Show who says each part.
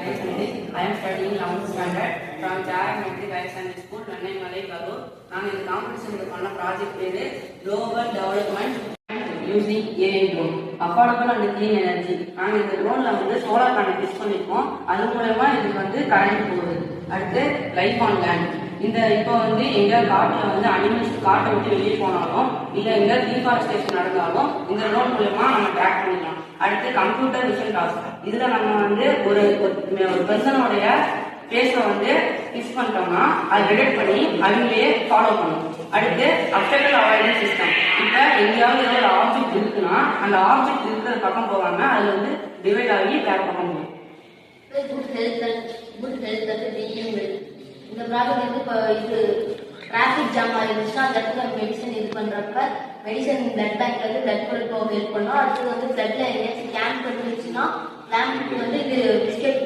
Speaker 1: I am studying 11th standard from Jaya Metric Higher Secondary School, Nannai Malai, Karur. நாங்கள் இந்த காம்படிஷனுக்கு பண்ண project பேரு global development using AI drone affordable and clean energy. நாங்கள் இந்த ட்ரோன்ல solar panel fix பண்ணிருக்கோம். அது மூலமா இதுக்கு கரண்ட் போகுது. அடுத்து லைஃப் ஆன் லேண்ட். இந்த இப்போ எங்க காட்டுல அனிமல்ஸ் காட்டை விட்டு வெளியே போனாலும் இல்ல எங்க டீஃபாரஸ்டேஷன் நடந்தாலும் இந்த ட்ரோன் மூலமா நம்ம ட்ராக் பண்ணிக்கலாம். அடுத்து கம்ப்யூட்டர் விஷன் டாஸ்க். இதுல நம்ம ஒரு பர்சனோடைய பேஸை ஃபிக்ஸ் பண்ணிட்டோம்னா அதை டிடெக்ட் பண்ணி அவங்களே ஃபாலோ பண்ணும். அடுத்து அப்டக்கல் அவாய்டன்ஸ் சிஸ்டம். இப்ப எங்கேயாவது ஒரு ஆப்ஜெக்ட் இருக்குன்னா அந்த ஆப்ஜெக்ட் இருக்கிற பக்கம் போகாம அது டிவைட் ஆகி பேக் பண்ண முடியும்.
Speaker 2: இந்த ப்ராஜெக்ட் இப்போ இது டிராஃபிக் ஜாம் ஆயிருந்துச்சுன்னா அந்த இடத்துல மெடிசன் இது பண்றப்ப மெடிசன் பிளட் பேங்க்ல பிளட் கொடுக்க ஹெல்ப் பண்ணோம். அடுத்து பிளட்ல எங்கேயாச்சும் கேம்ப் இருந்துச்சுன்னா கேம்புக்கு இது பிஸ்கெட்